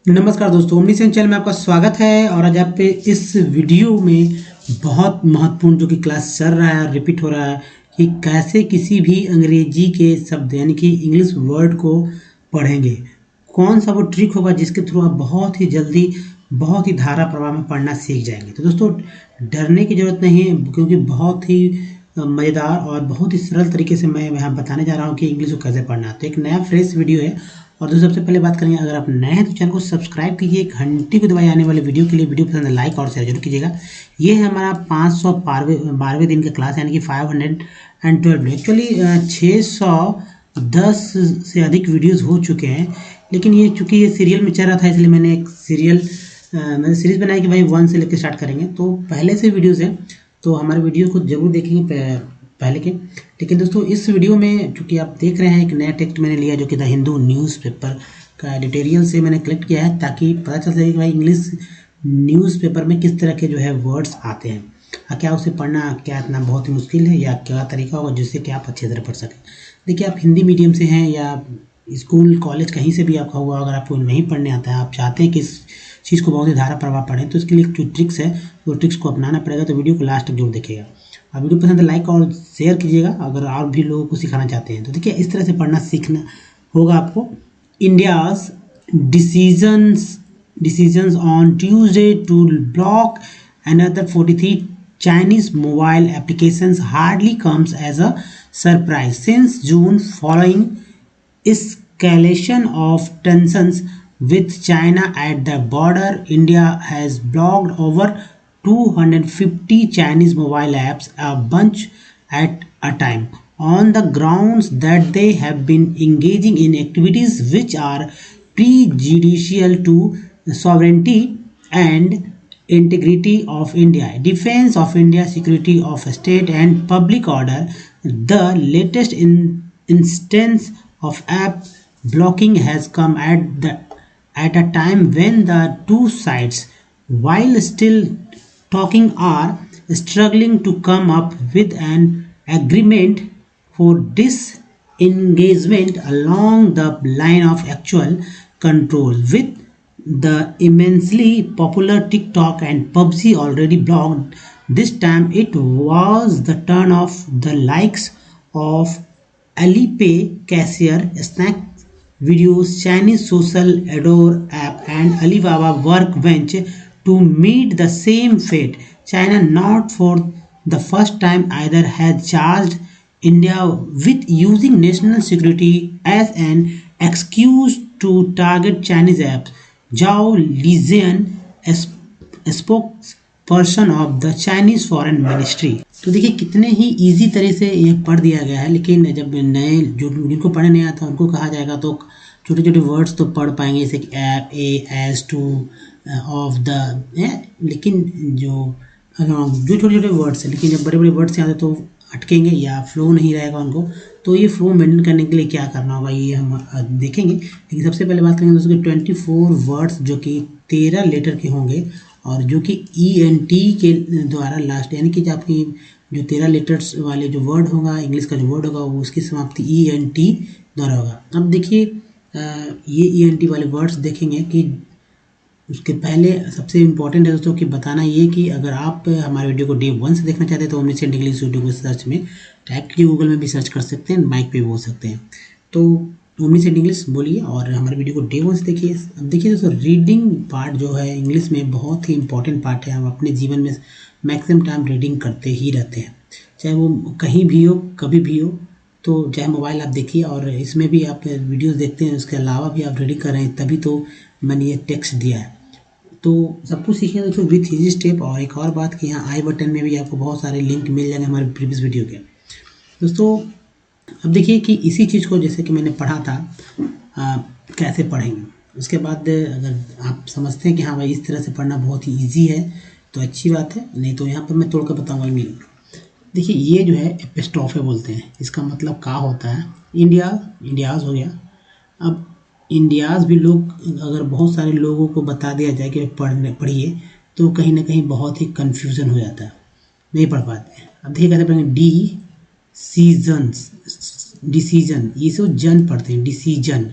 नमस्कार दोस्तों, ओमनीसेंस चैनल में आपका स्वागत है। और आज आप पे इस वीडियो में बहुत महत्वपूर्ण जो कि क्लास चल रहा है, रिपीट हो रहा है कि कैसे किसी भी अंग्रेजी के शब्द यानी कि इंग्लिश वर्ड को पढ़ेंगे। कौन सा वो ट्रिक होगा जिसके थ्रू आप बहुत ही जल्दी बहुत ही धारा प्रवाह में पढ़ना सीख जाएंगे। तो दोस्तों, डरने की ज़रूरत नहीं है, क्योंकि बहुत ही मज़ेदार और बहुत ही सरल तरीके से मैं यहाँ बताने जा रहा हूँ कि इंग्लिश को कैसे पढ़ना है। तो एक नया फ्रेश वीडियो है। और दोस्तों, सबसे पहले बात करेंगे, अगर आप नए हैं तो चैनल को सब्सक्राइब कीजिए, घंटी को दबाए आने वाले वीडियो के लिए। वीडियो पसंद है लाइक और शेयर जरूर कीजिएगा। ये है हमारा 512वें दिन का क्लास, यानी कि 512। एक्चुअली 610 से अधिक वीडियोस हो चुके हैं, लेकिन ये चूँकि ये सीरियल में चल रहा था, इसलिए मैंने एक मैंने सीरीज़ बनाई कि भाई 1 से लेकर स्टार्ट करेंगे। तो पहले से वीडियोज़ हैं, तो हमारे वीडियो को जरूर देखेंगे पहले के। लेकिन दोस्तों, इस वीडियो में चूँकि आप देख रहे हैं, एक नया टेक्स्ट मैंने लिया जो कि द हिंदू न्यूज़पेपर का एडिटोरियल से मैंने कलेक्ट किया है, ताकि पता चल सके कि भाई इंग्लिश न्यूज़पेपर में किस तरह के जो है वर्ड्स आते हैं। क्या उसे पढ़ना क्या इतना बहुत ही मुश्किल है, या क्या तरीका होगा जिससे कि आप अच्छे तरह पढ़ सकें। देखिए, आप हिंदी मीडियम से हैं या स्कूल कॉलेज कहीं से भी आपका हुआ, अगर आपको नहीं पढ़ने आता है, आप चाहते हैं कि इस चीज़ को बहुत ही धारा प्रभाव पढ़ें, तो इसके लिए जो ट्रिक्स है वो ट्रिक्स को अपनाना पड़ेगा। तो वीडियो को लास्ट तक जरूर देखिएगा। और वीडियो पसंद है लाइक और शेयर कीजिएगा अगर और भी लोगों को सिखाना चाहते हैं। तो देखिए, इस तरह से पढ़ना सीखना होगा आपको। India's decisions on Tuesday to block another 43 Chinese mobile applications hardly comes as a surprise. Since June, following escalation of tensions with China at the border, India has blocked over 250 Chinese mobile apps, a bunch at a time, on the grounds that they have been engaging in activities which are prejudicial to sovereignty and integrity of India, defense of India, security of state and public order. The latest instance of app blocking has come at a time when the two sides, while still talking, are struggling to come up with an agreement for disengagement along the line of actual control. With the immensely popular TikTok and PUBG already blocked, this time it was the turn of the likes of Alipay, Cashier, Snack Videos, Chinese social Adore app and Alibaba Workbench to meet the same fate. China, not for the first time either, has charged India with using national security as an excuse to target Chinese apps. Zhao Lijian, spokesperson of the Chinese foreign ministry. तो देखिए, कितने ही easy तरह से ये पढ़ दिया गया है। लेकिन जब नए जो जिनको पढ़ने नहीं आता उनको कहा जाएगा तो छोटे छोटे वर्ड्स तो पढ़ पाएंगे, जैसे कि app, A, S, to, of the, लेकिन जो छोटे छोटे वर्ड्स हैं, लेकिन जब बड़े बड़े वर्ड्स आते तो अटकेंगे या फ्लो नहीं रहेगा उनको। तो ये फ्लो मेंटेन करने के लिए क्या करना होगा, ये हम देखेंगे। लेकिन सबसे पहले बात करेंगे दोस्तों कि 24 वर्ड्स जो कि 13 लेटर के होंगे, और जो कि ENT के द्वारा लास्ट, यानी कि जो आपकी जो 13 लेटर्स वाले जो वर्ड होगा, इंग्लिश का जो वर्ड होगा, वो उसकी समाप्ति ENT द्वारा होगा। अब देखिए, ये ENT वाले वर्ड्स देखेंगे कि उसके पहले सबसे इम्पॉर्टेंट है दोस्तों कि बताना ये कि अगर आप हमारे वीडियो को डे 1 से देखना चाहते हैं तो ओमनीसेंस इंग्लिश यूट्यूब में सर्च में टाइप कीजिए, गूगल में भी सर्च कर सकते हैं, माइक पे भी बोल सकते हैं। तो ओमनीसेंस इंग्लिश बोलिए और हमारे वीडियो को डे 1 से देखिए। अब देखिए दोस्तों, रीडिंग पार्ट जो है इंग्लिश में बहुत ही इंपॉर्टेंट पार्ट है। हम अपने जीवन में मैक्सिमम टाइम रीडिंग करते ही रहते हैं, चाहे वो कहीं भी हो, कभी भी हो। तो चाहे मोबाइल आप देखिए और इसमें भी आप वीडियोस देखते हैं, उसके अलावा भी आप रीडिंग कर रहे हैं, तभी तो मैंने ये टेक्स्ट दिया है। तो सब कुछ सीखिए दोस्तों विथ इजी स्टेप। और एक और बात कि यहाँ आई बटन में भी आपको बहुत सारे लिंक मिल जाएंगे हमारे प्रीवियस वीडियो के। दोस्तों, अब देखिए कि इसी चीज़ को जैसे कि मैंने पढ़ा था, कैसे पढ़ेंगे। उसके बाद अगर आप समझते हैं कि हाँ भाई इस तरह से पढ़ना बहुत ही ईजी है तो अच्छी बात है, नहीं तो यहाँ पर मैं तोड़ कर बताऊँगा मीनिंग। देखिए, ये जो है एपिस्ट्रोफे बोलते हैं, इसका मतलब क्या होता है। इंडियाज़ हो गया। अब इंडियाज़ भी लोग, अगर बहुत सारे लोगों को बता दिया जाए कि पढ़िए, तो कहीं ना कहीं बहुत ही कन्फ्यूज़न हो जाता है, नहीं पढ़ पाते हैं। अब देखिए कैसे पढ़ेंगे, डिसीजन, ये सब जन पढ़ते हैं, डिसीजन,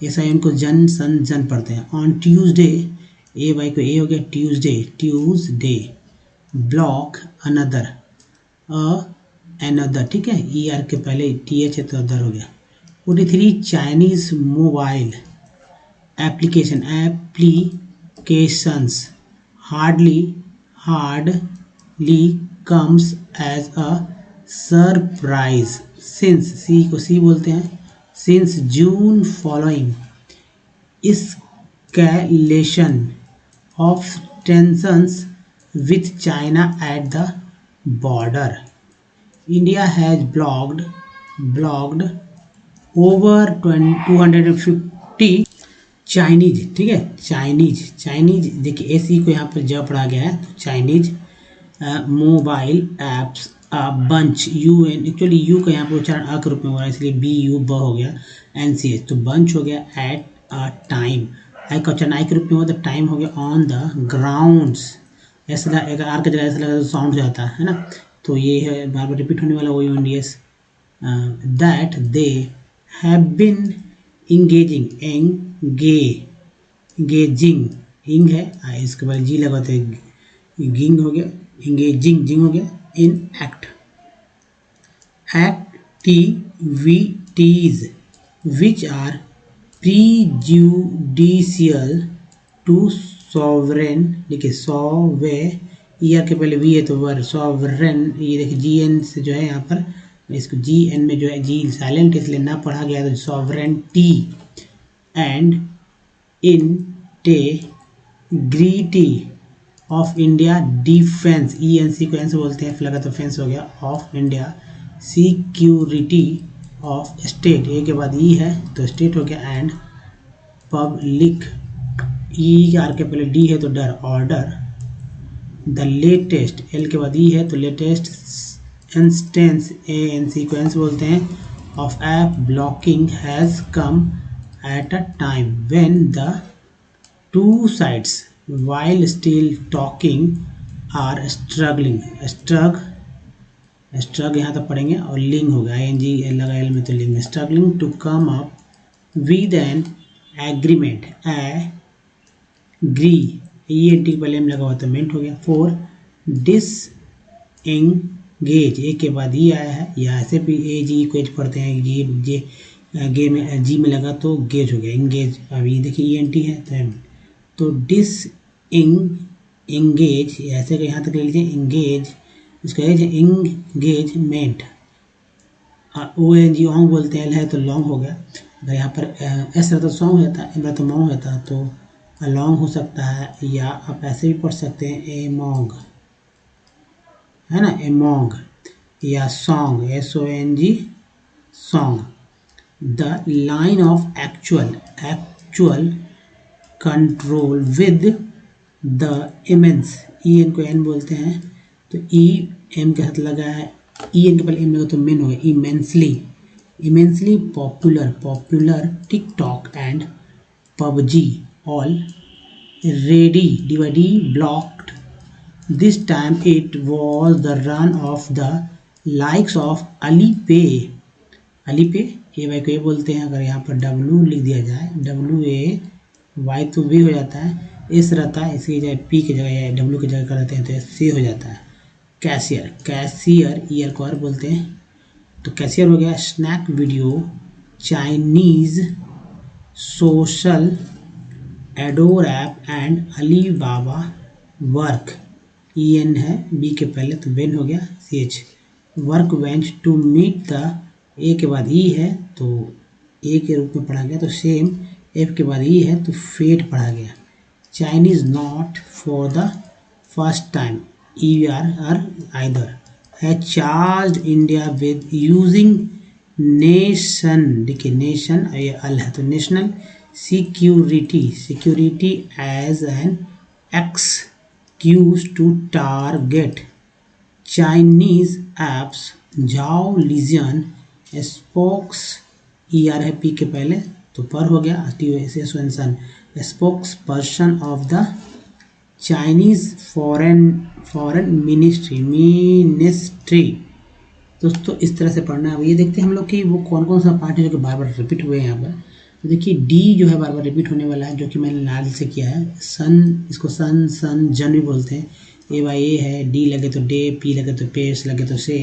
एस आई एन को जन सन जन पढ़ते हैं। ऑन ट्यूसडे, ए वाई को ए हो गया, Tuesday Tuesday, block another, another, ठीक है, ई आर के पहले टी एच है तो अदर हो गया। 43 Chinese mobile application, applications hardly comes as a surprise since, C को सी बोलते हैं, since June following escalation of tensions with China at the border. India has blocked over 250 Chinese, ठीक है, Chinese देखिए एस ई को यहाँ पर ज पढ़ा गया है, तो Chinese mobile apps bunch, U N, actually U का यहाँ पर उच्चारण अ के रूप में हो रहा है इसलिए बी यू ब हो गया, एन सी एच, तो बंच हो गया एट अ टाइम, आई का उच्चारण आई के रूप में हो तो टाइम हो गया ऑन द ग्राउंड्स, ऐसा आर की जगह ऐसा लगा तो साउंड हो जाता है ना, तो ये है बार बार रिपीट होने वाला O U N D S, that they have been engaging, engaging, ing है इसके बाद जी लगा तो गिंग हो गया, इंगेजिंग जिंग हो गया, इन activities which are prejudicial to sovereign, देखिए सॉवे ईयर के पहले वी है तो वर, सॉवरेन, ये देखिए जी एन से जो है यहाँ पर इसको जी एन में जो है जी साइलेंट इसलिए ना पढ़ा गया तो sovereignty and integrity of India defence, E N C को एन से बोलते हैं, लगा तो फेंस हो गया, of India security of state, A के बाद ई है तो स्टेट हो गया, एंड पब्लिक, ई आर के पहले डी है तो डर, ऑर्डर, द लेटेस्ट, एल के बाद ई है तो latest instance, A N C को एन से बोलते हैं, of app blocking has come at a time when the two sides while still talking are struggling, स्ट्रग यहाँ तक पढ़ेंगे और लिंग हो गया, आई एन जी लगा एल में तो लिंग, struggling to come up with an agreement, agree, E N T पहले में लगा हुआ तो मेंट हो गया, 4 डिसएंगेज, ए के बाद ई आया है, या ऐसे भी ए जी को एज पढ़ते हैं, जे गे में जी में लगा तो गेज हो गया, इंगेज, अभी देखिए ई एन टी है तो डिस इंगेज, ऐसे का यहाँ तक ले लीजिए, इंगेज, इसका as engagement, O N G ong बोलते हैं, एल है तो लॉन्ग हो गया, अगर यहाँ पर एस रहता तो सॉन्ग रहता, एम रहता तो मॉन्ग रहता, तो अलॉन्ग हो सकता है, या आप ऐसे भी पढ़ सकते हैं एमोंग, है ना, एमोंग, या song, S O N G song, the line of actual control with the immense, E N को एन बोलते हैं तो ई एम के साथ लगा है, ई एन के पहले एम लगा तो मेन हो गया, immensely popular TikTok and PUBG all already blocked, this time it was the run of the likes of Alipay, A Y को ए बोलते हैं, अगर यहाँ पर डब्लू लिख दिया जाए, डब्लू ए वाई तो वी हो जाता है, एस रहता है इसकी जगह पी की जगह या डब्लू की जगह कर देते हैं तो सी हो जाता है, कैशियर ईयर को आर बोलते हैं, तो कैशियर हो गया, स्नैक वीडियो, चाइनीज सोशल एडोर app and Alibaba work, E N है बी के पहले तो वेन हो गया, C H, work went to meet the, A के बाद ई है तो ए के रूप में पढ़ा गया, तो सेम, एफ के बाद ई है तो फेट पढ़ा गया, Chinese not for the first time, E R either, है charge India with using nation, देखिए नेशन ये अल है तो national security as an excuse to target Chinese apps, Zhao Lijian spokes, E R है पी के पहले तो पर हो गया, सन spokesperson of the Chinese foreign ministry. दोस्तों इस तरह से पढ़ना है। ये देखते हैं हम लोग कि वो कौन कौन सा पार्ट है जो कि बार बार रिपीट हुए हैं यहाँ पर। तो देखिए डी जो है बार बार रिपीट होने वाला है, जो कि मैंने लाल से किया है। सन, इसको सन सन जन भी बोलते हैं। ए बाई ए है, डी लगे तो डे, पी लगे तो पे, एस लगे तो से।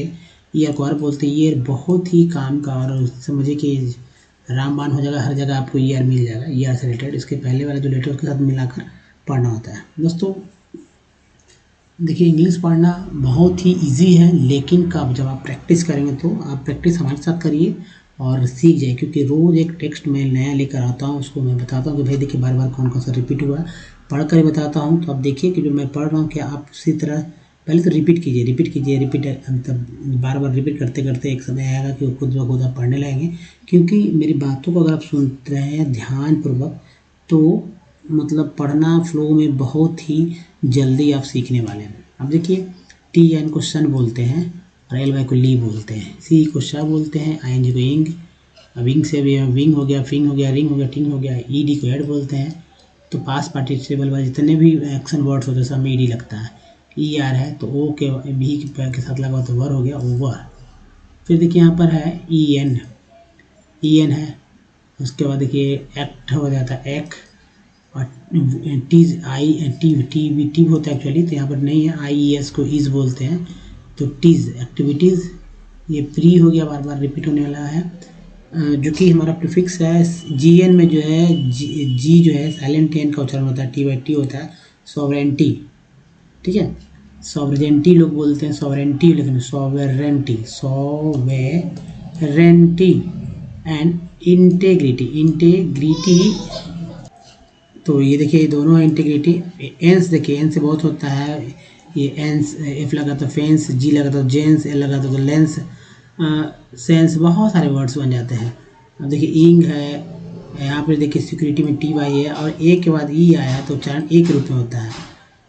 ईयर को और बोलते हैं। ईयर बहुत ही काम का, और समझिए कि रामबाण हो जाएगा, हर जगह आपको ईयर मिल जाएगा। ईयर से रिलेटेड इसके पहले वाले जो लेटर उसके साथ मिलाकर पढ़ना होता है। दोस्तों देखिए इंग्लिश पढ़ना बहुत ही इजी है, लेकिन कब, जब आप प्रैक्टिस करेंगे। तो आप प्रैक्टिस हमारे साथ करिए और सीख जाए, क्योंकि रोज़ एक टेक्स्ट मैं नया लेकर आता हूँ, उसको मैं बताता हूँ कि भाई देखिए बार बार कौन कौन सा रिपीट हुआ है, पढ़ कर ही बताता हूँ। तो आप देखिए कि जो मैं पढ़ रहा हूँ कि आप उसी तरह पहले तो रिपीट कीजिए, रिपीट मतलब बार बार रिपीट करते करते एक समय आएगा कि खुद ब खुद आप पढ़ने लगेंगे। क्योंकि मेरी बातों को अगर आप सुन रहे हैं ध्यानपूर्वक, तो मतलब पढ़ना फ्लो में बहुत ही जल्दी आप सीखने वाले हैं। अब देखिए टी एन को सन बोलते हैं, और एल वाई को ली बोलते हैं, सी को शाह बोलते हैं, आई एन जी को इंग, विंग से भी विंग हो गया, फिंग हो गया, रिंग हो गया, टिंग हो गया, ई डी को एड बोलते हैं। तो पास पार्टिसिपल वाले जितने भी एक्शन वर्ड्स होते हैं सब में ई डी लगता है। ई आर है तो ओ के भी के साथ लगा तो वर हो गया, ओवर। फिर देखिए यहाँ पर है ई एन है, उसके बाद देखिए एक्ट हो जाता है एक, और टीज आई टी टी भी टी होता है एक्चुअली, तो यहाँ पर नहीं है। आई ई एस को ईज बोलते हैं। तो टीज एक्टिविटीज़, ये प्री हो गया, बार बार रिपीट होने वाला है, जो कि हमारा प्रीफिक्स है। जी एन में जो है जी जो है साइलेंट एन का उच्चारण होता है, टी बाई टी होता है। सॉवरेंटी, ठीक है, सॉवरेंटी लोग बोलते हैं सॉवरेंटी, लेकिन सॉवरेंटी, सॉवरेंटी एंड इंटेग्रिटी। तो ये देखिए दोनों है इंटीग्रिटी। एंस देखिए एन से बहुत होता है, ये एंस, एफ लगा तो फेंस, जी लगा तो जेंस, एल लगा तो लेंस, सेंस, बहुत सारे वर्ड्स बन जाते हैं। अब देखिए इंग है, यहाँ पर देखिए सिक्योरिटी में टी वाई है, और ए के बाद ई आया तो उच्चारण एक रूप में होता है।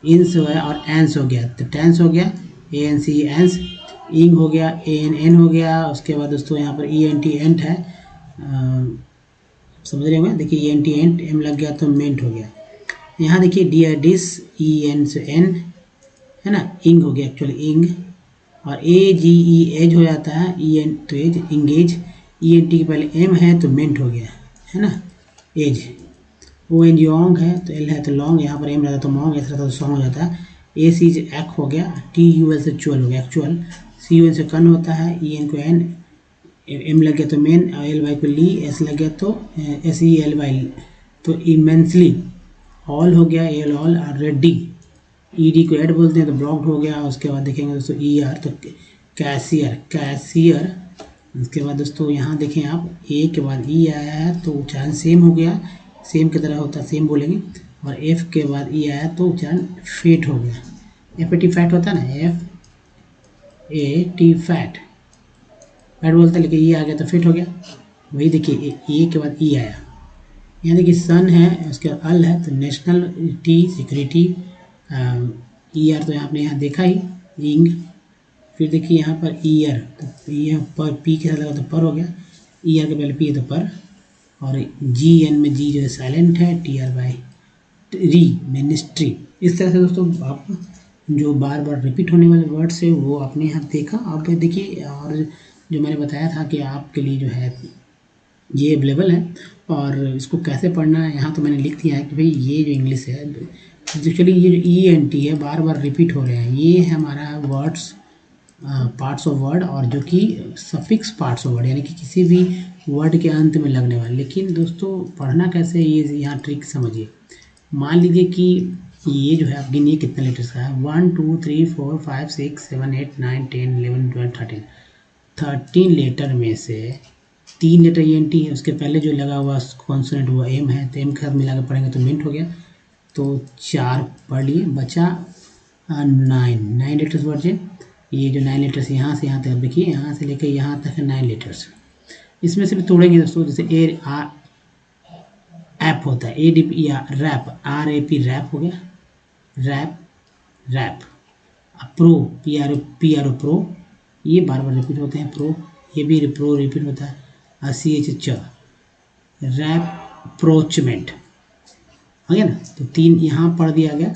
इंस है और एंस हो गया, तो टेंस हो गया, ए एन सी एंस। इंग हो गया, ए एन एन हो गया। उसके बाद दोस्तों यहाँ पर ई एन टी एंट है, समझ रहे होंगे। देखिए एन टी एंट, एम लग गया तो मेंट हो गया। यहाँ देखिए डी है डिस, ई एन से एन है ना, इंग हो गया एक्चुअली इंग, और ए जी ई एज हो जाता है, ई एन तो age, engage. E N T के पहले एम है तो मेंट हो गया, है ना, एज। ओ एन जी ओंग है, तो एल है तो लॉन्ग, यहाँ पर एम रहता तो मॉन्ग, ऐसा रहता तो सॉन्ग हो जाता है। ए सी ज एक् हो गया, टी यू एल से चुअल हो गया एक्चुअल। सी यू एन से कन होता है, ई एन को एन, एम लग गया तो मेन, एल वाई को ली, एस लग गया तो एस ई एल वाई, तो इमेंसली। ऑल हो गया, एल ऑल, और रेडी, ई डी को एड बोलते हैं तो ब्लॉक्ड हो गया। उसके बाद देखेंगे दोस्तों ई आर, तो कैशियर, कैशियर। उसके बाद दोस्तों यहाँ देखें आप, ए के बाद ई आया है तो उच्चारण सेम हो गया, सेम की तरह होता है, सेम बोलेंगे। और एफ के बाद ई आया तो उच्चारण फेट हो गया, एफ ए टी फैट होता है ना, F A T fat, fat बोलते हैं, लेकिन ई आ गया तो फिट हो गया। वही देखिए ए के बाद ई आया। यहाँ देखिए सन है, उसके बाद अल है तो national, T security, E R तो आपने यहाँ देखा ही, इंग। फिर देखिए यहाँ पर ईयर, तो ये पर पी के साथ लगा तो पर हो गया, ई आर के पहले पी है तो पर, और जी एन में जी जो है साइलेंट है, टी आर बाई री, मिनिस्ट्री। इस तरह से दोस्तों आप जो बार बार रिपीट होने वाले वर्ड्स है वो आपने यहाँ देखा। अब देखिए, और जो मैंने बताया था कि आपके लिए जो है ये अवेलेबल है, और इसको कैसे पढ़ना है यहाँ तो मैंने लिख दिया है कि भाई ये जो इंग्लिश है, एक्चुअली ये जो ई एन टी है बार बार रिपीट हो रहे हैं, ये है हमारा वर्ड्स, पार्ट्स ऑफ वर्ड, और जो कि सफिक्स पार्ट्स ऑफ वर्ड, यानी कि किसी भी वर्ड के अंत में लगने वाले। लेकिन दोस्तों पढ़ना कैसे है, ये यहाँ ट्रिक समझिए। मान लीजिए कि ये जो है आप गिनिए कितने लेटर्स का है, 1 2 3 4 5 6 7 8 9 10 11 12 13 लेटर में से 3 लेटर ई एन टी है, उसके पहले जो लगा हुआ कॉन्सोनेंट हुआ एम है, तो एम के साथ मिला कर पढ़ेंगे तो मिंट हो गया। तो 4 पढ़ लिए, बचा 9 लेटर्स बचे। ये जो 9 लेटर्स यहाँ से यहाँ तक, देखिए यहाँ से लेकर यहाँ तक है 9 लेटर्स। इसमें से भी तोड़ेंगे दोस्तों, जैसे ए आ ऐप होता है, A D P rap, R A P rap हो गया, rap rap. Pro, P R O pro, ये बार बार रिपीट होते हैं, प्रो, ये भी प्रो रिपीट होता है, सी एच च, रैप्रोचमेंट हो गया ना। तो 3 यहाँ पढ़ दिया गया,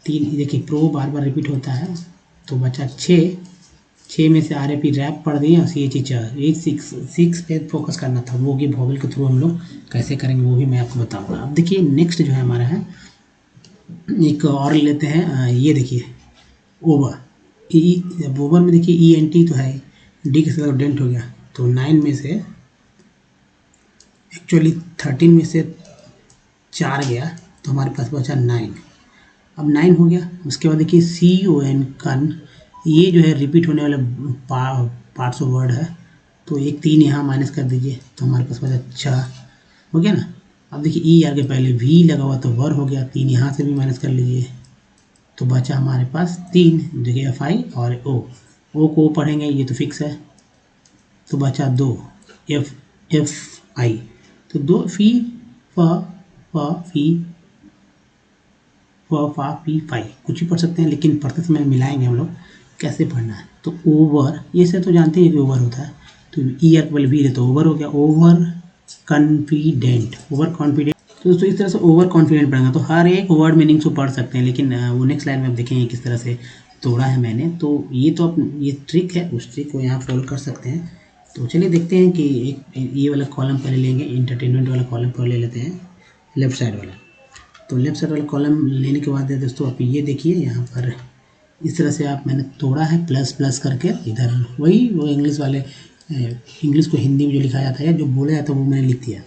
3 देखिए प्रो बार बार रिपीट होता है, तो बचा 6 6 में से आर ए पी रैप पढ़ दिए और सी एच ई चार, ये सिक्स पे फोकस करना था, वो कि वॉवेल के थ्रू हम लोग कैसे करेंगे वो भी मैं आपको बताऊंगा। अब देखिए नेक्स्ट जो है हमारा है, एक और लेते हैं, ये देखिए ओवर, ई, जब ओवर में देखिए ई एन टी तो है, डी के साथ डेंट हो गया, तो 9 में से एक्चुअली 13 में से 4 गया तो हमारे पास बचा 9। अब 9 हो गया, उसके बाद देखिए सी ओ एन कन, ये जो है रिपीट होने वाले पार्ट्स ऑफ वर्ड है, तो एक 3 यहाँ माइनस कर दीजिए तो हमारे पास बचा 6 हो गया ना। अब देखिए ई आर के पहले वी लगा हुआ तो वर हो गया, 3 यहाँ से भी माइनस कर लीजिए तो बचा हमारे पास 3, जगह एफ आई और ओ को पढ़ेंगे ये तो फिक्स है, तो बचा 2 एफ एफ आई, तो 2 फी फ फी फा पी फाई कुछ भी पढ़ सकते हैं, लेकिन पढ़ते समय मिलाएंगे हम लोग कैसे पढ़ना है। तो ओवर, ये से तो जानते हैं कि ओवर होता है, तो ई आर वाले वी तो ओवर हो गया, ओवर कॉन्फिडेंट, ओवर कॉन्फिडेंट। तो दोस्तों इस तरह से ओवर कॉन्फिडेंट पढ़ेंगे, तो हर एक वर्ड मीनिंग को पढ़ सकते हैं, लेकिन वो नेक्स्ट लाइन में आप देखेंगे किस तरह से तोड़ा है मैंने। तो ये तो ये ट्रिक है, उस ट्रिक को यहाँ फॉलो कर सकते हैं। तो चलिए देखते हैं कि एक ये वाला कॉलम पहले लेंगे, इंटरटेनमेंट वाला कॉलम पहले ले लेते हैं, लेफ्ट साइड वाला। तो लेफ्ट साइड वाला कॉलम लेने के बाद दोस्तों आप ये देखिए यहाँ पर इस तरह से आप मैंने तोड़ा है प्लस प्लस करके, इधर वही वो इंग्लिश वाले इंग्लिश को हिंदी में जो लिखा जाता है जो बोला जाता है वो मैंने लिख दिया।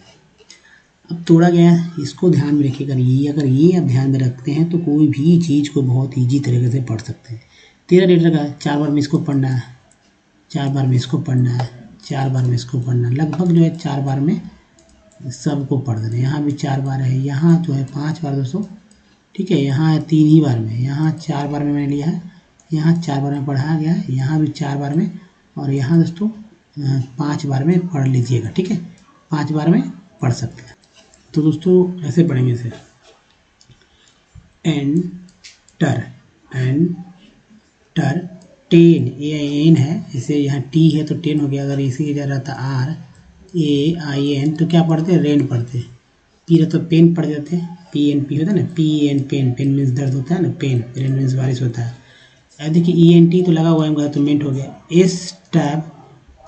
अब तोड़ा गया है, इसको ध्यान में रखिएगा, अगर ये आप ध्यान में रखते हैं तो कोई भी चीज़ को बहुत ईजी तरीके से पढ़ सकते हैं। 13 लीटर का 4 बार में इसको पढ़ना है, 4 बार में इसको पढ़ना है, 4 बार में इसको पढ़ना है, लगभग जो है 4 बार में सबको पढ़ देना। यहाँ भी 4 बार है, यहाँ जो है 5 बार दोस्तों, ठीक है, यहाँ है 3 ही बार में, यहाँ 4 बार में मैंने लिया है, यहाँ 4 बार में पढ़ा गया है, यहाँ भी 4 बार में, और यहाँ दोस्तों 5 बार में पढ़ लीजिएगा, ठीक है, 5 बार में पढ़ सकते हैं। तो दोस्तों ऐसे पढ़ेंगे इसे, एंटर, एंटर, टेन, ये एन है, इसे यहाँ टी है तो 10 हो गया, अगर इसी की जगह रहता आर ए आई एन तो क्या पढ़ते हैं, रेन पढ़ते, पी रहता तो पेन पढ़ जाते हैं, पी एन पी होता है ना, P N pen, pen means दर्द होता है ना, पेन, रेन मीन्स बारिश होता है। अब देखिए ई एन टी तो लगा हुआ है तो मेंट हो गया, एस टैब,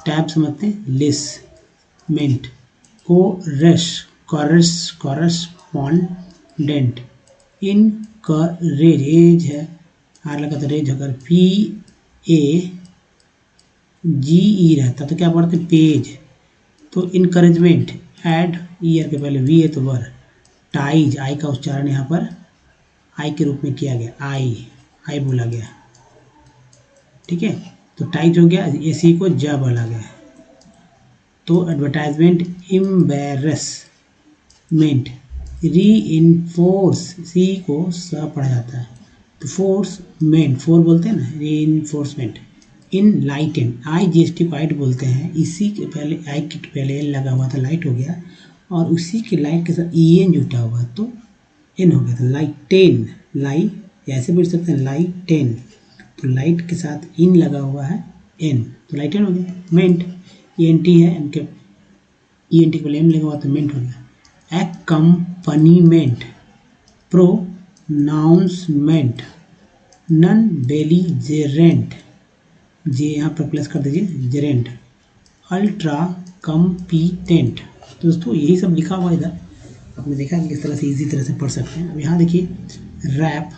टैब समझते हैं, लिस मेंट, को रश, कॉरेस्पॉन्डेंट, इन करेज, एज है, आर लगा तो रेज होकर, पी ए जी ई रहता तो क्या पढ़ते, पेज, तो इनकरेजमेंट, एड, ईयर के पहले वी है तो वर, टाइज, आई का उच्चारण यहाँ पर आई के रूप में किया गया, आई बोला गया, ठीक है, तो टाइज हो गया, एसी को ज बोला गया, तो एडवर्टाइजमेंट, एम्बेरसमेंट, री इनफोर्स, सी को स पढ़ा जाता है, तो फोर्स मेंट, फोर बोलते हैं ना, री इनफोर्समेंट, इन लाइटन, आई जी एस टी को आइट बोलते हैं, इसी के पहले आई के पहले एल लगा हुआ था, लाइट हो गया, और उसी के लाइट के साथ ई एन जुटा हुआ तो एन हो गया, तो लाइटेन, लाई ऐसे बोल सकते हैं, लाइटेन, तो लाइट के साथ इन लगा हुआ है एन, तो लाइटेन हो गया, मेंट, ई एन टी है, इनके ई एन टी के पहले एम लगा हुआ तो मेंट हो गया, एक्कम्पनीमेंट, प्रोनाउंसमेंट, नन बेलीजेरेंट, जे यहाँ पर प्लस कर दीजिए, जेरेंट, अल्ट्रा कम्पीटेंट। तो दोस्तों यही सब लिखा हुआ इधर, आपने देखा कि किस तरह से इजी तरह से पढ़ सकते हैं। अब यहाँ देखिए रैप,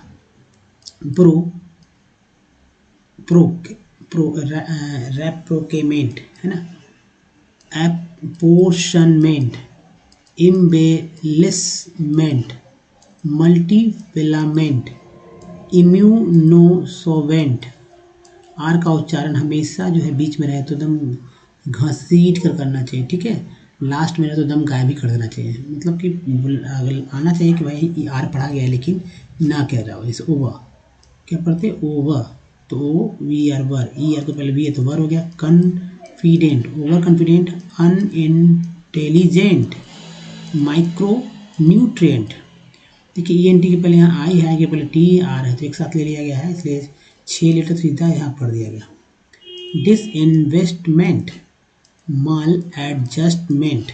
रैप प्रोकेमेंट है ना, एपोर्शनमेंट, इम्बेलिसमेंट, मल्टीफिलामेंट, इम्यूनोसोवेंट, आर का उच्चारण हमेशा जो है बीच में रहे तो एकदम घसीट कर करना चाहिए, ठीक है, लास्ट में रहे तो एकदम गायब ही कर देना चाहिए, मतलब कि अगर आना चाहिए कि भाई आर पढ़ा गया है लेकिन ना कह रहा हो, इस ओवर क्या पढ़ते, ओवर, तो ओ वी आर वर, ई आर के पहले वी है तो वर हो गया, confident, over confident, unintelligent, micro nutrient, देखिए ई एन टी के पहले यहाँ आई है, के पहले टी आर है तो एक साथ ले लिया गया है, इसलिए 6 लीटर सीधा यहाँ पढ़ दिया गया, डिसइन्वेस्टमेंट, माल एडजस्टमेंट,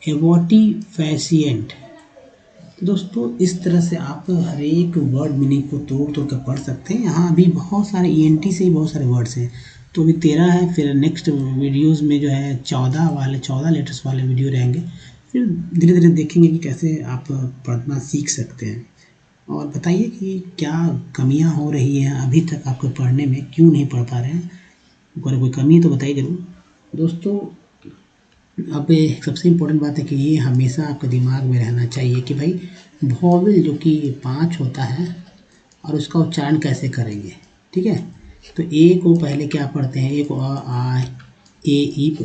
एवोटिफैसिएंट। तो दोस्तों इस तरह से आप हर एक वर्ड मीनिंग को तोड़ तोड़ कर पढ़ सकते हैं। यहाँ अभी बहुत सारे ई एन टी से ही बहुत सारे वर्ड्स हैं, तो अभी 13 है, फिर नेक्स्ट वीडियोस में जो है 14 लेटर्स वाले वीडियो रहेंगे। फिर धीरे धीरे देखेंगे कि कैसे आप पढ़ना सीख सकते हैं। और बताइए कि क्या कमियां हो रही हैं अभी तक आपको पढ़ने में, क्यों नहीं पढ़ पा रहे हैं। अगर कोई कमी है तो बताइए ज़रूर दोस्तों। अब सबसे इम्पोर्टेंट बात है कि ये हमेशा आपके दिमाग में रहना चाहिए कि भाई वॉवेल जो कि 5 होता है और उसका उच्चारण कैसे करेंगे। ठीक है, तो ए को पहले क्या पढ़ते हैं, ए को अ आ ए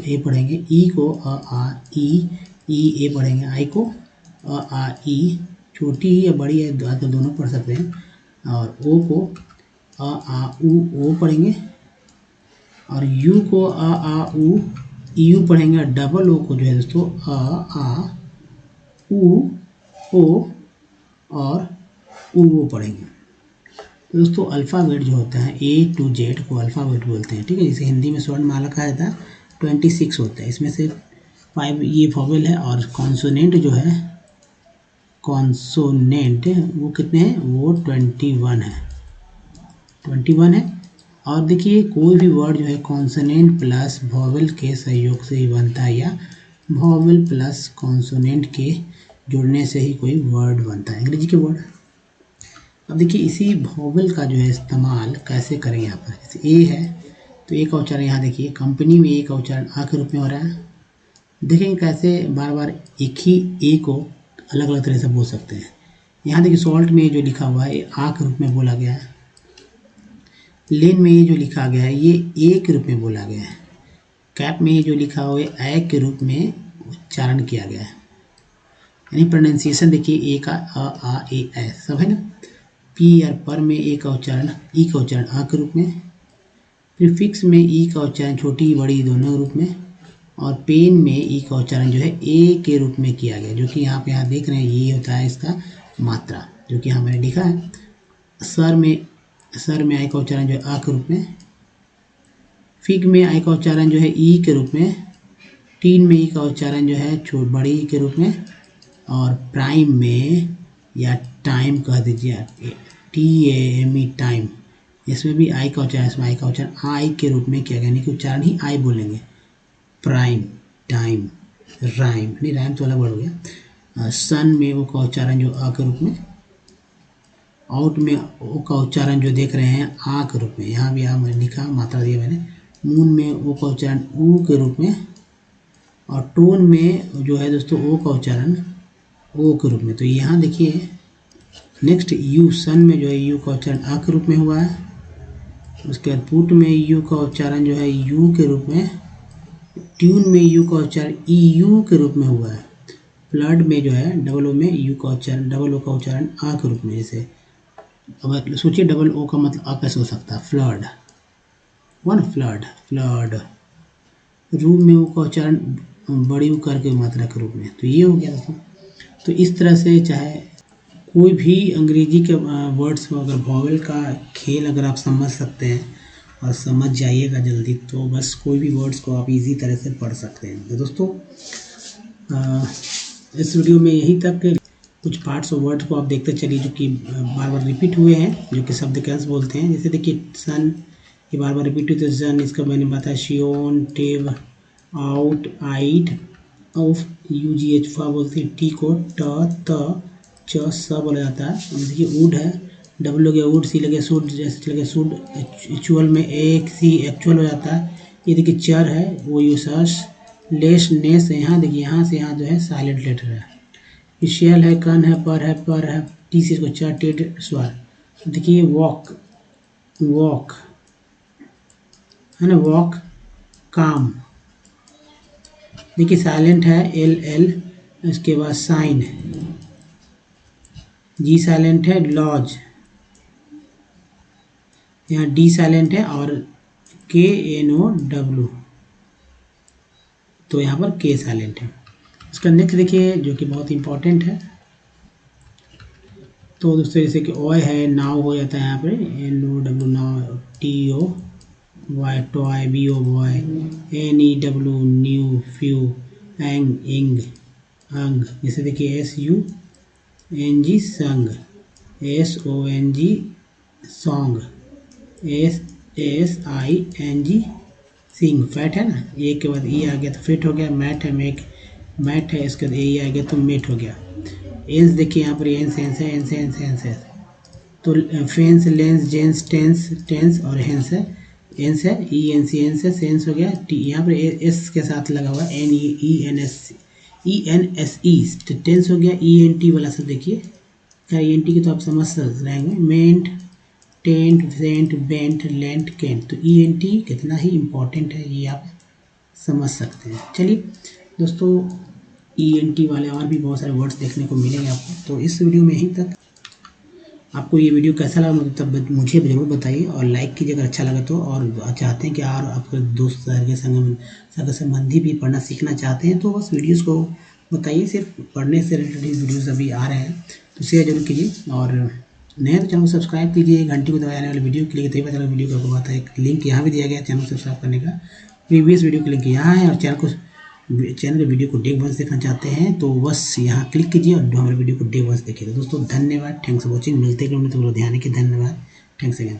ए पढ़ेंगे, ई को अ आ ई ए पढ़ेंगे, आई को अ आ ई, छोटी या बड़ी है आजकल दोनों पढ़ सकते हैं, और ओ को अ आ ओ पढ़ेंगे, और यू को अ आ उ यू पढ़ेंगे, और डबल ओ को जो है दोस्तों अ आ उ ओ और उ पढ़ेंगे। तो दोस्तों अल्फ़ाबेट जो होता है A to Z को अल्फ़ाबेट बोलते हैं। ठीक है, जिसे हिंदी में स्वर्णमाला कहा जाता है। 26 होता है, इसमें से 5 ये वॉवेल है, और कॉन्सोनेंट जो है कॉन्सोनेंट वो कितने हैं, वो 21 है, 21 है। और देखिए कोई भी वर्ड जो है कॉन्सोनेंट प्लस वॉवेल के सहयोग से ही बनता है, या वॉवेल प्लस कॉन्सोनेंट के जुड़ने से ही कोई वर्ड बनता है, अंग्रेजी के वर्ड। अब देखिए इसी वॉवेल का जो है इस्तेमाल कैसे करें यहाँ पर। जैसे ए है तो ए का उच्चारण यहाँ देखिए, कंपनी में ए का उच्चारण आ के रूप में हो रहा है। देखेंगे कैसे बार बार एक ही ए को अलग अलग तरह से बोल सकते हैं। यहाँ देखिए सॉल्ट में जो लिखा हुआ है आ के रूप में बोला गया है, लेन में ये जो लिखा गया है ये ए के रूप में बोला गया है, कैप में ये जो लिखा हुआ है ए के रूप में उच्चारण किया गया है। यानी प्रोनाउंसिएशन देखिए ए का अ आ ए सब है ना। पी और पर में ए का उच्चारण ई का उच्चारण आ के रूप में, प्रीफिक्स में ई का उच्चारण छोटी बड़ी दोनों रूप में, और पेन में ई का उच्चारण जो है ए के रूप में किया गया, जो कि यहाँ देख रहे हैं ये होता है इसका मात्रा, जो कि यहाँ मैंने लिखा है। सर में आई का उच्चारण जो है आ के रूप में, फिग में आई का उच्चारण जो है ई के रूप में, टीन में ई का उच्चारण जो है बड़ी के रूप में, और प्राइम में या टाइम कह दीजिए TAME टाइम, इसमें भी आई का उच्चारण, इसमें आई का उच्चारण आई के रूप में किया गया, यानी कि उच्चारण ही आई बोलेंगे। प्राइम, टाइम, राइम, नहीं राइम तो अलग वर्ड हो गया। सन में ओ का उच्चारण जो आ के रूप में, आउट में ओ का उच्चारण जो देख रहे हैं आ के रूप में, यहाँ भी मैंने लिखा मात्रा दिया मैंने। मून में ओ का उच्चारण ऊ के रूप में, और टोन में जो है दोस्तों ओ का उच्चारण ओ के रूप में। तो यहाँ देखिए नेक्स्ट यू, सन में जो है यू का उच्चारण आ के रूप में हुआ है। उसके बाद पुट में यू का उच्चारण जो है यू के रूप में, ट्यून में यू का उच्चारण ई यू के रूप में हुआ है। फ्लड में जो है डबल ओ में यू का उच्चारण, डबल ओ का उच्चारण आ के रूप में। जैसे अब सोचिए डबल ओ का मतलब आ कैसे हो सकता है, flood, one flood, flood. Room में ओ का उच्चारण बड़ी ऊ करके मात्रा के रूप में। तो ये हो गया दोस्तों। तो इस तरह से चाहे कोई भी अंग्रेजी के वर्ड्स में अगर वॉवेल का खेल अगर आप समझ सकते हैं और समझ जाइएगा जल्दी, तो बस कोई भी वर्ड्स को आप इजी तरह से पढ़ सकते हैं। तो दोस्तों इस वीडियो में यहीं तक, कुछ पार्ट्स और वर्ड्स को आप देखते चलिए जो कि बार बार रिपीट हुए हैं, जो कि शब्द कैसे बोलते हैं। जैसे देखिए सन, ये बार बार रिपीट हुई, तो सन इसका मैंने बताया, शियोन, टेव, आउट, आइट, ऑफ, UGH फा बोलते हैं, टी को त च स बोला जाता है। देखिए वुड है, डबल हो गया वुड, सी लगे शुड, जैसे लगे शुड, एक्चुअल में एक सी एक्चुअल हो जाता है। ये देखिए चर है वो यूसर्स, लेस नेस, यहाँ देखिए यहाँ से यहाँ जो है साइलेंट लेटर है। शेल है, कन है, पर है, टी से इसको चर टेड स्वर। देखिए वॉक, वॉक है ना, वॉक, काम। देखिए साइलेंट है LL, उसके बाद साइन, जी साइलेंट है, लॉज, यहाँ डी साइलेंट है, और KNOW, तो यहाँ पर के साइलेंट है। उसका नेक्स्ट देखिए जो कि बहुत इंपॉर्टेंट है। तो दोस्तों जैसे कि ओय है, नाव हो जाता है यहाँ पे, NOW now, TOY toy, BO boy, NEW new, few, eng ing, ung. जैसे देखिए SUNG sung, SONG song, SING sing, fat है ना, ए के बाद ई आ गया तो फेट हो गया। मैट है, मैट है, इसके बाद ए आ गया तो मेट हो गया। एंस देखिए यहाँ पर एंस एंस है, एंस एंस एंस है, तो फेंस लेंस जेंस टेंस टेंस और हेंस है, एंस है, ई एन सी एंस है, सेंस हो गया। टी यहाँ पर एस के साथ लगा हुआ है, ENSE टेंस हो गया। ENT वाला सब देखिए क्या, ENT की तो आप समझ रहे होंगे, ment tent cent bent lent Kent, तो ENT कितना ही इम्पोर्टेंट है ये आप समझ सकते हैं। चलिए दोस्तों, ENT वाले और भी बहुत सारे वर्ड्स देखने को मिलेंगे आपको। तो इस वीडियो में यहीं तक। आपको ये वीडियो कैसा लगा मतलब मुझे ज़रूर बताइए, और लाइक कीजिए अगर अच्छा लगा तो, और चाहते हैं कि और आपके दोस्त सगे संबंधी भी पढ़ना सीखना चाहते हैं तो बस वीडियोस को बताइए। सिर्फ पढ़ने से रिलेटेड वीडियोस अभी आ रहे हैं तो शेयर जरूर कीजिए, और नए तो चैनल को सब्सक्राइब कीजिए, घंटी को दबाए आने वाले वीडियो के लिए, तभी पता चला वीडियो को आपको आता है। एक लिंक यहाँ भी दिया गया है चैनल सब्सक्राइब करने का, प्रीवियस वीडियो का लिंक यहाँ है, और चैनल के वीडियो को डे वंस देखना चाहते हैं तो बस यहाँ क्लिक कीजिए और हमारे वीडियो को डे वंस देखिए। तो दोस्तों धन्यवाद, थैंक्स फॉर वॉचिंग, मिलते हैं तो ध्यान है कि धन्यवाद, थैंक्स अगेन।